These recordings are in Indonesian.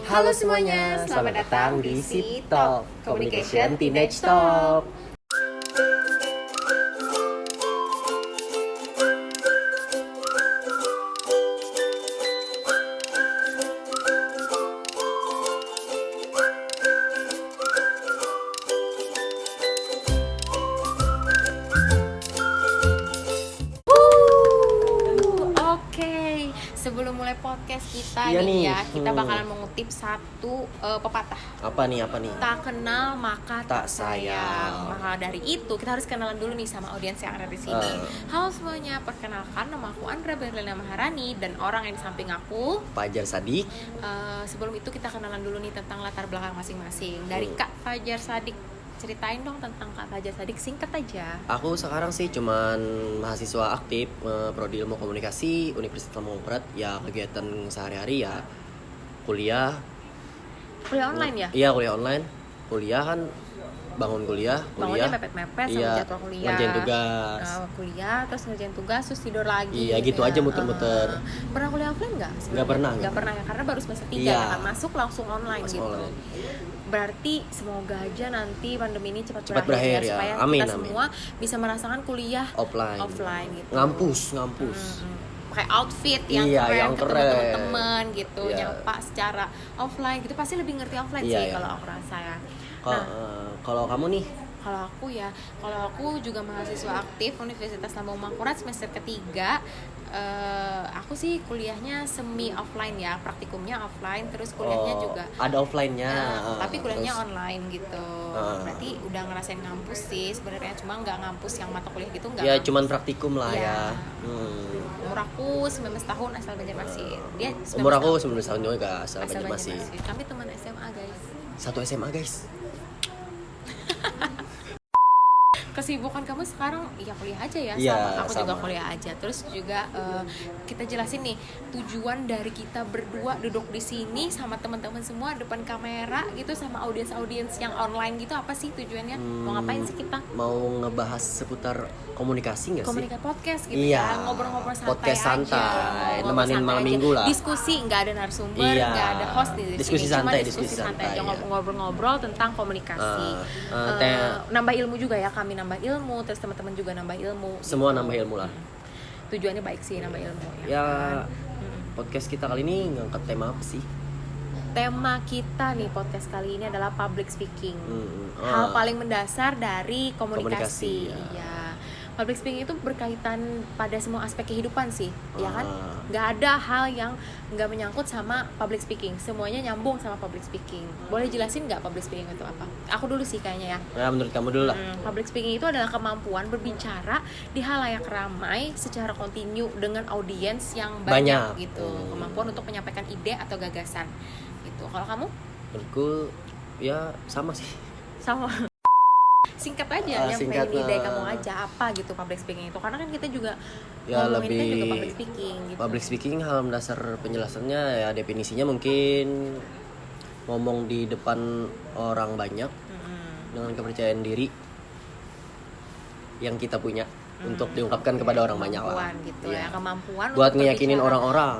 Halo semuanya, selamat datang di Sip Talk, Communication Teenage Talk. Sebelum mulai podcast kita Iya nih nih, ya, kita bakalan mengutip satu pepatah. Apa nih? Tak kenal maka tak sayang. sayang. Maka dari itu kita harus kenalan dulu nih sama audiens yang ada di sini. Halo semuanya, perkenalkan nama aku Andra Berlina Maharani dan orang yang di samping aku Fajar Sadik. Sebelum itu kita kenalan dulu nih tentang latar belakang masing-masing. Dari Kak Fajar Sadik, ceritain dong tentang Kak Fajar Sadik, singkat aja. Aku sekarang sih cuman mahasiswa aktif Prodi Ilmu Komunikasi Universitas Lampung Barat. Ya kegiatan sehari-hari ya kuliah Online ya? Iya, kuliah online. Kuliah kan bangunnya mepet-mepet sama iya, jadwal kuliah. ngerjain tugas. Kuliah, terus ngerjain tugas, terus tidur lagi. Iya, gitu aja muter-muter. Pernah kuliah offline nggak? Nggak pernah ya, karena baru semester 3 Iya. ya kan, masuk langsung online Masuk gitu. online. Berarti semoga aja nanti pandemi ini cepat berakhir ya. supaya Amin, kita amin. semua bisa merasakan kuliah offline gitu. ngampus. Pakai outfit yang Iya, keren, yang ketemu keren. teman-teman gitu, Iya. nyapa secara offline gitu, pasti lebih ngerti offline Iya, sih iya. kalau aku rasa ya. Kalau kamu nih? Kalau aku juga mahasiswa aktif Universitas Lambung Mangkurat semester ketiga. Aku sih kuliahnya semi offline ya, praktikumnya offline, terus kuliahnya juga ada offline-nya. tapi kuliahnya terus online gitu. Berarti udah ngerasain ngampus sih sebenarnya, cuma nggak ngampus yang mata kuliah gitu, nggak ya ngampus. cuman praktikum lah Iya. ya. Umur aku 19 tahun asal Banjarmasin. Dia 19 Umur aku tahun. 19 tahun juga asal Banjarmasin. Kami teman SMA guys. Satu SMA guys. Kesibukan kamu sekarang ya kuliah aja ya, Iya, sama aku juga sama. kuliah aja. Terus juga kita jelasin nih tujuan dari kita berdua duduk di sini sama teman-teman semua depan kamera gitu, sama audiens yang online gitu, apa sih tujuannya? Mau ngapain sih kita? Mau ngebahas seputar komunikasi nggak sih? Komunikasi podcast gitu Iya, ya, ngobrol-ngobrol santai podcast aja. santai, Ngobrol nemanin santai malam aja. minggu lah. Diskusi, nggak ada narasumber, Iya. nggak ada host di Diskusi sini. Cuma santai, diskusi diskusi santai santai, aja, ya. ngobrol-ngobrol tentang komunikasi. Nambah ilmu juga ya, kami nambah ilmu, terus teman-teman juga nambah ilmu. Semua gitu. nambah ilmu lah. Tujuannya baik sih, nambah ilmu Ya, kan? podcast kita kali ini ngangkat tema apa sih? Tema kita nih podcast kali ini adalah public speaking. Ah. Hal paling mendasar dari komunikasi. Komunikasi, ya. Ya. Public speaking itu berkaitan pada semua aspek kehidupan sih, ya kan? Ah. Nggak ada hal yang nggak menyangkut sama public speaking. Semuanya nyambung sama public speaking. Boleh jelasin nggak public speaking itu apa? Aku dulu sih kayaknya ya. Ya, menurut kamu dulu lah. Public speaking itu adalah kemampuan berbicara di halayak ramai secara kontinu dengan audiens yang banyak. Gitu. Kemampuan untuk menyampaikan ide atau gagasan. Gitu. Kalau kamu? Menurutku ya sama sih. Sama. Singkat aja, nyampein singkat, ide kamu aja apa gitu public speaking itu, karena kan kita juga Ya, ngomongin kan lebih juga public speaking gitu. Public speaking hal mendasar penjelasannya ya definisinya mungkin ngomong di depan orang banyak dengan kepercayaan diri yang kita punya untuk diungkapkan kepada orang banyak lah. Kemampuan gitu ya, kemampuan Buat untuk ngeyakinin berbicara, orang-orang.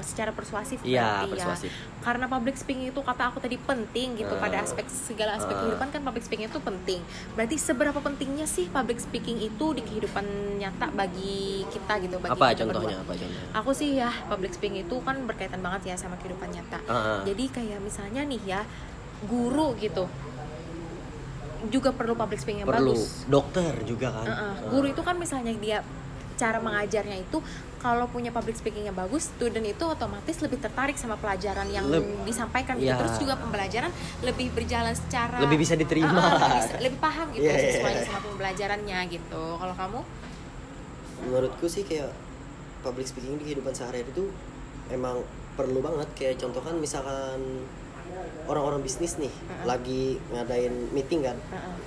secara persuasif. Iya, berarti persuasif. ya. Karena public speaking itu kata aku tadi penting gitu, pada segala aspek kehidupan kan public speaking itu penting. Berarti seberapa pentingnya sih public speaking itu di kehidupan nyata bagi kita gitu, bagi Apa kita contohnya? berdua? Aku sih ya, public speaking itu kan berkaitan banget ya sama kehidupan nyata. Jadi kayak misalnya nih ya, guru gitu juga perlu public speaking yang Perlu bagus. dokter juga kan. Guru itu kan misalnya dia cara mengajarnya itu kalau punya public speaking yang bagus, student itu otomatis lebih tertarik sama pelajaran yang disampaikan gitu. Ya. Terus juga pembelajaran lebih berjalan secara Lebih bisa diterima lah. lebih paham gitu, Yeah. sesuai sama pembelajarannya gitu. Kalau kamu? Menurutku sih kayak public speaking di kehidupan sehari-hari itu emang perlu banget. Kayak contoh kan misalkan orang-orang bisnis nih lagi ngadain meeting kan,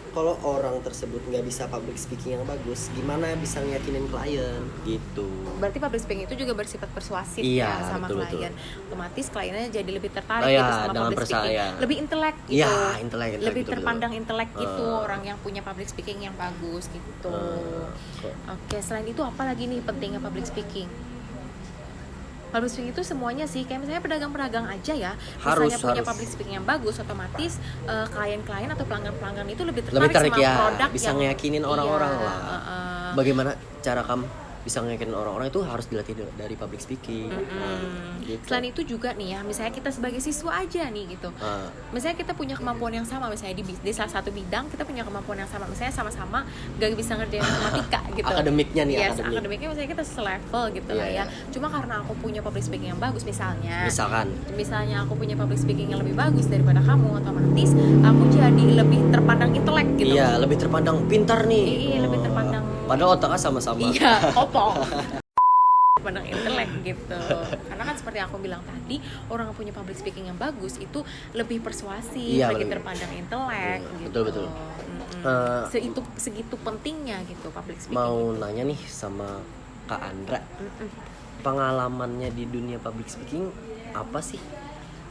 kalau orang tersebut nggak bisa public speaking yang bagus, gimana bisa ngeyakinin klien Gitu. Berarti public speaking itu juga bersifat persuasif Iya, ya sama betul, klien. Otomatis kliennya jadi lebih tertarik Oh iya, gitu sama dengan public speaking. percaya. Lebih intelek gitu. Iya, intelek, lebih betul, terpandang intelek gitu orang yang punya public speaking yang bagus gitu. Oke, selain itu apa lagi nih pentingnya public speaking? public speaking itu semuanya sih, kayak misalnya pedagang-pedagang aja ya, Harus, misalnya punya harus. public speaking yang bagus, otomatis klien-klien atau pelanggan-pelanggan itu lebih Lebih tertarik tertarik sama ya, produk bisa yang ngeyakinin orang-orang iya, lah. Bagaimana cara kamu bisa ngeyakinin orang-orang itu harus dilatih dari public speaking. Gitu. Selain itu juga nih ya, misalnya kita sebagai siswa aja nih gitu. Misalnya kita punya kemampuan yang sama, misalnya di salah satu bidang kita punya kemampuan yang sama, misalnya sama-sama gak bisa ngerjain matematika gitu. Akademiknya nih, yes, akademiknya misalnya kita selevel gitu lah ya. Cuma karena aku punya public speaking yang bagus misalnya aku punya public speaking yang lebih bagus daripada kamu, otomatis aku jadi lebih terpandang intelek gitu. Iya, lebih terpandang pintar nih. Iya, lebih terpandang. Padahal otaknya sama-sama. Iya, kopong. Pandang intelek gitu. Karena kan seperti aku bilang tadi, orang yang punya public speaking yang bagus itu lebih persuasif, Iya, lebih lebih. terpandang intelek gitu. Betul. Segitu pentingnya gitu public speaking. Mau nanya nih sama Kak Andra, pengalamannya di dunia public speaking apa sih?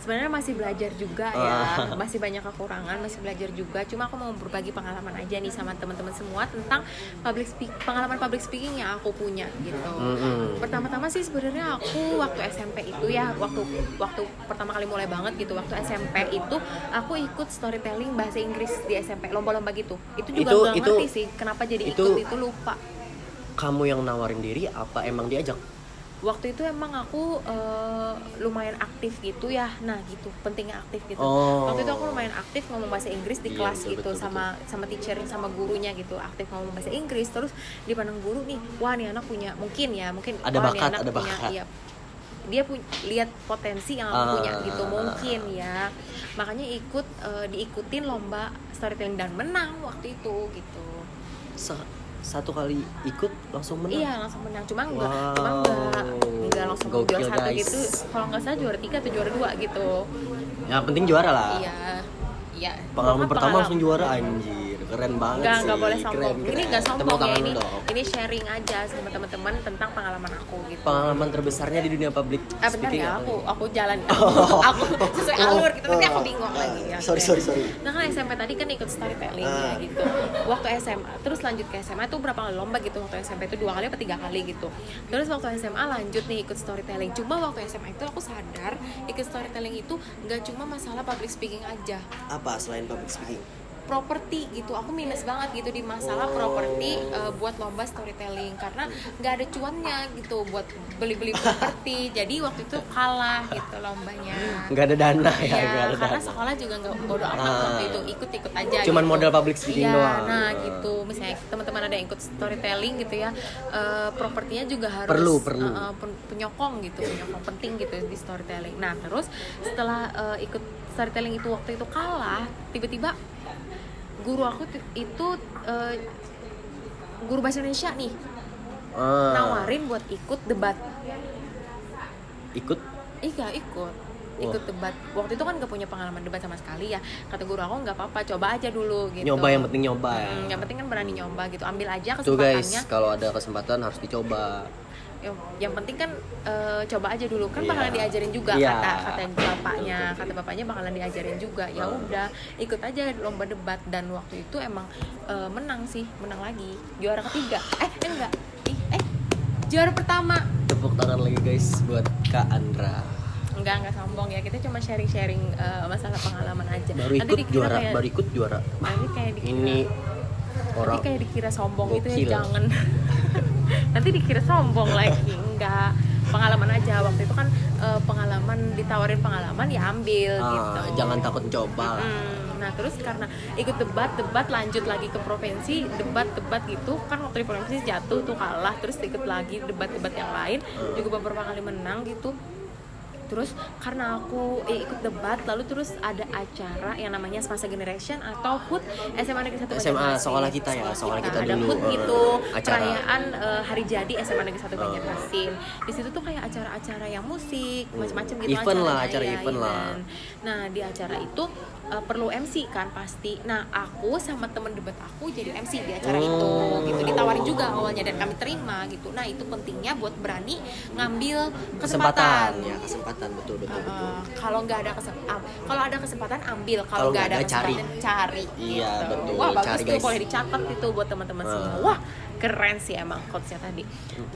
Sebenarnya masih belajar juga ya, masih banyak kekurangan, masih belajar juga. Cuma aku mau berbagi pengalaman aja nih sama teman-teman semua tentang pengalaman public speaking yang aku punya gitu. Pertama-tama sih sebenarnya aku waktu SMP itu ya, waktu pertama kali mulai banget gitu, waktu SMP itu aku ikut storytelling bahasa Inggris di SMP, lomba-lomba gitu. Itu juga nggak ngerti sih kenapa jadi ikut itu lupa. Kamu yang nawarin diri apa emang diajak? Waktu itu emang aku lumayan aktif gitu ya, nah gitu pentingnya aktif gitu. Waktu itu aku lumayan aktif ngomong bahasa Inggris di kelas gitu, betul. sama teacher sama gurunya gitu, aktif ngomong bahasa Inggris. Terus dipandang guru nih, wah nih anak punya mungkin ada wah, bakat, nih anak punya, iya, dia lihat potensi yang aku punya gitu mungkin ya, makanya diikutin lomba storytelling dan menang waktu itu gitu. Satu kali ikut langsung menang? Iya, langsung menang. Cuma enggak langsung Gokil, juara satu guys. gitu. Kalau nggak salah juara 3 atau juara 2 gitu. Yang penting juara lah. Iya. Pengalaman pertama langsung juara, anjir. Keren banget sih. Enggak boleh sombong. Keren. Ini enggak sombong ya, Tepuk tangan dong. ini sharing aja sama teman-teman tentang pengalaman aku gitu. Pengalaman terbesarnya di dunia public Bentar speaking ya, apa? aku jalan. Aku sesuai alur gitu, nanti aku bingung lagi ya. Sorry. Nah kan SMP tadi kan ikut storytelling ya gitu. Waktu SMA, terus lanjut ke SMA itu berapa kali lomba gitu. Waktu SMP itu 2 kali apa 3 kali gitu. Terus waktu SMA lanjut nih ikut storytelling. Cuma waktu SMA itu aku sadar ikut storytelling itu nggak cuma masalah public speaking aja. Apa selain public speaking? Properti gitu, aku minus banget gitu di masalah properti buat lomba storytelling karena nggak ada cuannya gitu buat beli properti. Jadi waktu itu kalah gitu lombanya. Nggak ada dana ya, Iya, nggak ada karena dana. sekolah juga nggak bodo amat waktu itu, ikut aja. Cuman gitu. modal public speaking Iya, doang. nah gitu, misalnya teman-teman ada yang ikut storytelling gitu ya, propertinya juga harus Perlu. penyokong penting gitu di storytelling. Nah terus setelah ikut storytelling itu waktu itu kalah, tiba-tiba guru aku itu guru bahasa Indonesia nih nawarin buat ikut debat. Ikut Ikut debat. Waktu itu kan gak punya pengalaman debat sama sekali ya. Kata guru aku nggak apa-apa, coba aja dulu gitu. nyoba, yang penting nyoba ya. Yang penting kan berani nyoba gitu. Ambil aja Tuh guys, kesempatannya. kalau ada kesempatan harus dicoba. Yang penting kan coba aja dulu kan, Iya. bakalan diajarin juga Iya. kata bapaknya bakalan diajarin juga. Ya udah ikut aja lomba debat dan waktu itu emang menang lagi, juara ketiga juara pertama. Tepuk tangan lagi guys buat Kak Andra. Enggak sombong ya, kita cuma sharing masalah pengalaman aja. Baru ikut juara. Nanti kayak dikira, Ini orang kayak dikira sombong gitu gokil. ya, jangan. Nanti dikira sombong lagi. Enggak, pengalaman aja. Waktu itu kan pengalaman, ditawarin pengalaman ya ambil gitu. Jangan takut coba. Nah terus karena ikut debat lanjut lagi ke provinsi, debat gitu kan, waktu di provinsi jatuh tuh, kalah, terus ikut lagi debat yang lain juga beberapa kali menang gitu. Terus karena aku ikut debat, lalu terus ada acara yang namanya Semasa Generation atau HUT SMA Negeri 1 SMA Banjarmasin. sekolah kita Ada dulu, HUT gitu, acara. perayaan hari jadi SMA Negeri 1 Banjarmasin. Di situ tuh kayak acara-acara yang musik, macam-macam gitu, Acara event lah. Nah, di acara itu perlu MC kan pasti. Nah, aku sama temen debat aku jadi MC di acara itu gitu. Ditawarin juga awalnya dan kami terima gitu. Nah, itu pentingnya buat berani ngambil kesempatan. Ya, kesempatan betul. Kalau nggak ada kalau ada kesempatan ambil, kalau nggak ada kesempatan cari. Iya, gitu. betul. Wah, bagus Cari, tuh, guys. boleh dicatat itu buat teman-teman semua. Wah, keren sih emang quotesnya tadi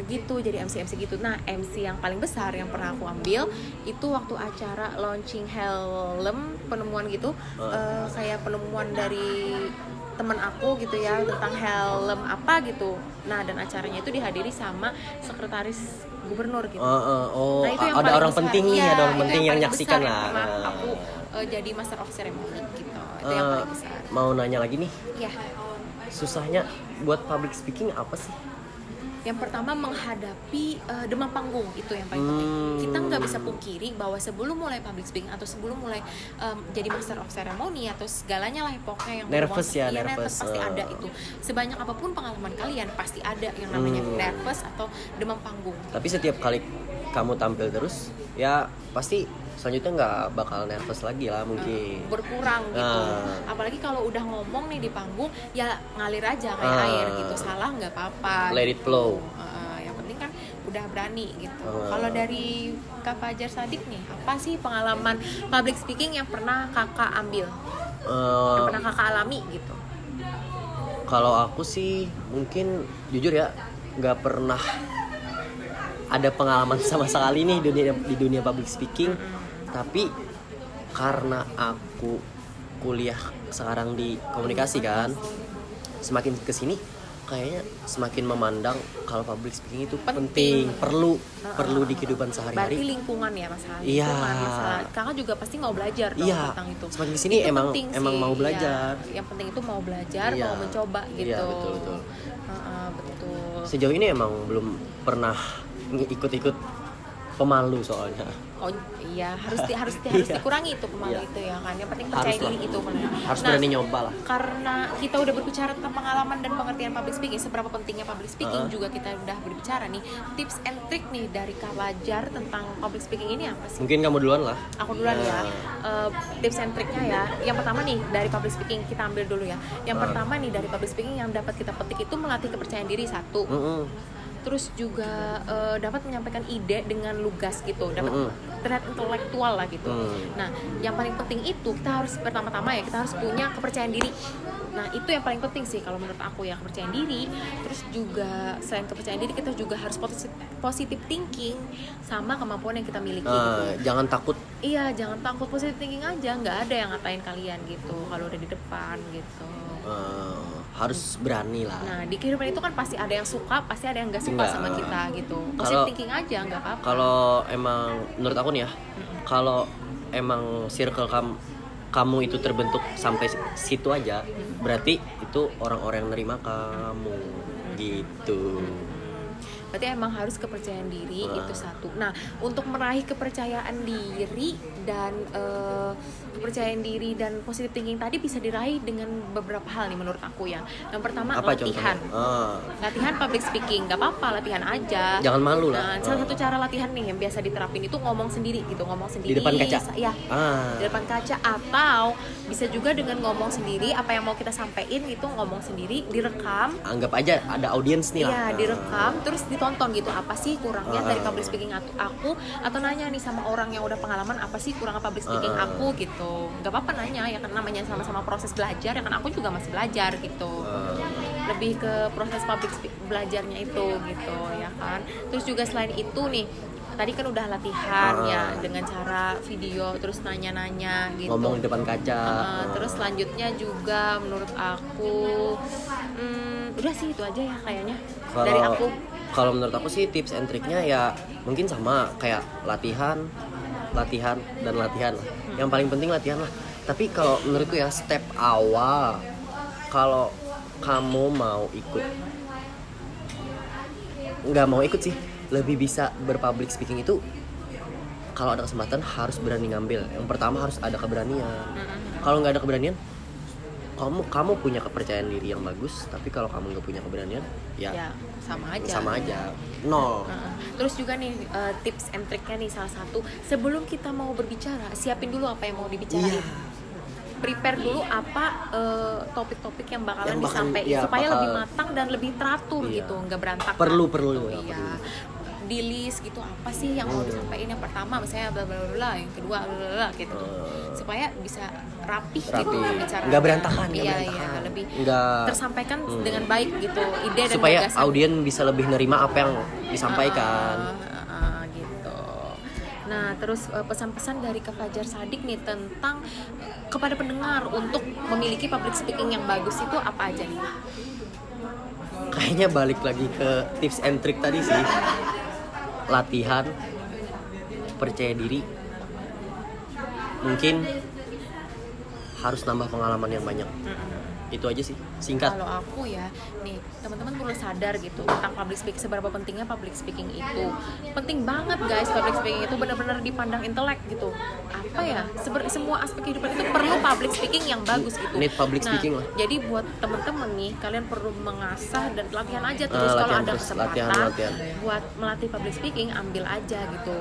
gitu. Jadi MC gitu. Nah MC yang paling besar yang pernah aku ambil itu waktu acara launching helm penemuan gitu, kayak penemuan dari teman aku gitu ya tentang helm apa gitu. Nah dan acaranya itu dihadiri sama sekretaris gubernur gitu. Oh, Nah, itu yang ada paling orang besar. penting nih, Iya, ada orang itu penting yang paling nyaksikan besar lah. yang pernah aku jadi master of ceremony gitu. Itu yang paling besar. Mau nanya lagi nih, Ya. susahnya buat public speaking apa sih? Yang pertama menghadapi demam panggung, itu yang paling penting. Kita nggak bisa pungkiri bahwa sebelum mulai public speaking atau sebelum mulai jadi master of ceremony atau segalanya lah pokoknya yang Nervous ya, iya, nervous. pasti ada itu. Sebanyak apapun pengalaman kalian pasti ada yang namanya nervous atau demam panggung. Tapi setiap kali kamu tampil terus, ya pasti selanjutnya nggak bakal nervous lagi lah mungkin. Berkurang gitu. Apalagi kalau udah ngomong nih di panggung ya ngalir aja kayak air gitu. Salah nggak apa-apa. Let it flow. Yang penting kan udah berani gitu. Kalau dari Kak Fajar Sadik nih, apa sih pengalaman public speaking yang pernah Kakak ambil? Yang pernah Kakak alami gitu? Kalau aku sih mungkin jujur ya nggak pernah ada pengalaman sama sekali nih di dunia public speaking. Tapi karena aku kuliah sekarang di komunikasi kan, semakin kesini kayaknya semakin memandang kalau public speaking itu penting, perlu di kehidupan Berarti sehari-hari. lingkungan ya masalah. Iya. Lingkungan masalah. Kakak juga pasti mau belajar dong Iya. tentang itu. Semakin kesini Itu emang penting emang sih, mau iya. belajar. Yang penting itu mau belajar, Iya. mau mencoba gitu. Iya, betul. Betul. Sejauh ini emang belum pernah ikut-ikut pemalu soalnya. Oh iya, harus Iya. dikurangi itu pemalu Iya. itu ya kan. Yang penting percaya Harus diri lah. itu benar. Harus berani nyoba lah. Karena kita udah berbicara tentang pengalaman dan pengertian public speaking, seberapa pentingnya public speaking juga kita udah berbicara nih. Tips and trick nih dari Kak Fajar tentang public speaking ini apa sih? Mungkin kamu duluan lah. Aku duluan ya. Tips and triknya ya. Yang pertama nih dari public speaking kita ambil dulu ya. Yang pertama nih dari public speaking yang dapat kita petik itu melatih kepercayaan diri satu. Terus juga dapat menyampaikan ide dengan lugas gitu, dapat terlihat intelektual lah gitu. Nah, yang paling penting itu kita harus pertama-tama ya kita harus punya kepercayaan diri. Nah, itu yang paling penting sih kalau menurut aku ya, kepercayaan diri. Terus juga selain kepercayaan diri kita juga harus positive thinking sama kemampuan yang kita miliki. Gitu. Jangan takut. Iya, jangan takut, positive thinking aja, nggak ada yang ngatain kalian gitu kalau udah di depan gitu. Harus berani lah. Nah di kehidupan itu kan pasti ada yang suka, pasti ada yang nggak suka sama kita gitu. Positive thinking aja, nggak apa-apa. Kalau emang menurut aku nih ya, kalau emang circle kamu itu terbentuk sampai situ aja, berarti itu orang-orang yang nerima kamu gitu. Berarti emang harus kepercayaan diri itu satu. Nah untuk meraih kepercayaan diri dan positive thinking tadi bisa diraih dengan beberapa hal nih menurut aku ya. Yang pertama Apa latihan. Latihan public speaking, nggak apa-apa latihan aja. Jangan malu lah. Nah, salah satu cara latihan nih yang biasa diterapin itu ngomong sendiri gitu, ngomong sendiri Di depan kaca. Ya, di depan kaca, atau bisa juga dengan ngomong sendiri apa yang mau kita sampaikan gitu, ngomong sendiri, direkam. Anggap aja ada audiens nih lah. Iya, direkam terus ditonton gitu, apa sih kurangnya dari public speaking aku, atau nanya nih sama orang yang udah pengalaman apa sih kurangnya public speaking aku gitu. Nggak apa-apa nanya ya, kan namanya sama-sama proses belajar ya kan, aku juga masih belajar gitu. Lebih ke proses belajarnya itu gitu ya kan. Terus juga selain itu nih, tadi kan udah latihan ya dengan cara video terus nanya-nanya gitu. Ngomong di depan kaca. Terus selanjutnya juga menurut aku udah sih itu aja ya kayaknya dari aku. Kalau menurut aku sih tips and triknya ya mungkin sama kayak latihan dan latihan lah. Yang paling penting latihan lah. Tapi kalau menurutku ya step awal kalau kamu mau ikut, nggak mau ikut sih, lebih bisa berpublic speaking itu kalau ada kesempatan harus berani ngambil. Yang pertama harus ada keberanian. Kalau nggak ada keberanian, kamu punya kepercayaan diri yang bagus, tapi kalau kamu nggak punya keberanian, ya sama aja, nol. Terus juga nih tips and triknya nih salah satu, sebelum kita mau berbicara, siapin dulu apa yang mau dibicarain. Prepare dulu apa topik-topik yang bakalan disampaikan supaya lebih matang dan lebih teratur gitu, nggak berantakan. Perlu. Iya. di list gitu apa sih yang mau disampaikan. Yang pertama misalnya bla bla bla, yang kedua bla bla bla gitu. Supaya bisa rapih gitu pembicaraan. Nggak berantakan, nggak Iya, berantakan. iya, lebih Nggak tersampaikan dengan baik gitu ide dan supaya gagasan. audien bisa lebih nerima apa yang disampaikan. Gitu. Nah, terus pesan-pesan dari Kak Fajar Sadik nih tentang kepada pendengar untuk memiliki public speaking yang bagus itu apa aja nih? Kayaknya balik lagi ke tips and trick tadi sih. Latihan, percaya diri, mungkin harus nambah pengalaman yang banyak. Itu aja sih, singkat. Kalau aku ya, nih teman-teman perlu sadar gitu tentang public speaking, seberapa pentingnya public speaking itu. Penting banget guys, public speaking itu benar-benar dipandang intelek gitu. Apa ya? Semua aspek kehidupan itu perlu public speaking yang bagus gitu. Need public speaking lah. Jadi buat teman-teman nih, kalian perlu mengasah dan latihan aja terus kalau Latihan ada terus, kesempatan latihan. buat melatih public speaking, ambil aja gitu.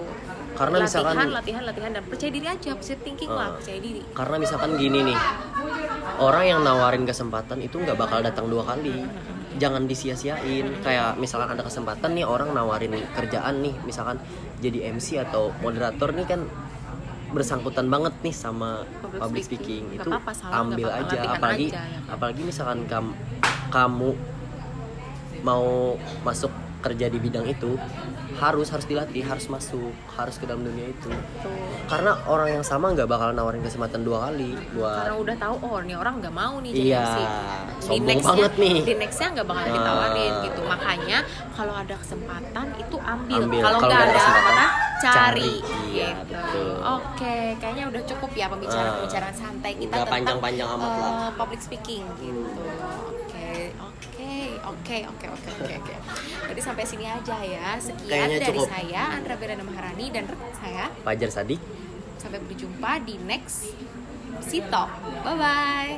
Karena misalkan- latihan dan percaya diri aja, positive thinking lah, percaya diri. Karena misalkan gini nih, orang yang nawarin kesempatan itu nggak bakal datang 2 kali. Jangan disia-siain. Kayak misalkan ada kesempatan nih orang nawarin kerjaan nih, misalkan jadi MC atau moderator nih kan bersangkutan banget nih sama public speaking. Nggak Itu apa-apa, salah, ambil nggak apa-apa, aja. latihan Apalagi aja, ya kan? apalagi misalkan kamu mau masuk kerja di bidang itu, harus dilatih, harus masuk, harus ke dalam dunia itu. Tuh. Karena orang yang sama nggak bakal nawarin kesempatan 2 kali buat. Karena udah tahu oh nih orang nggak mau nih jadi Iya, MC. sombong banget nih. Di nextnya nggak bakal ditawarin gitu. Makanya kalau ada kesempatan itu ambil. Ambil. Kalau Kalau nggak nggak ada ada kesempatan kesempatan, cari. Iya, Gitu. betul. Oke, kayaknya udah cukup ya pembicaraan santai kita Nggak tentang panjang-panjang amat lah. public speaking gitu. Oke. Jadi sampai sini aja ya. Sekian Kayaknya dari cukup. saya Andra Berana Maharani dan rekan saya. Fajar Sadik. Sampai berjumpa di next Talk. Bye bye.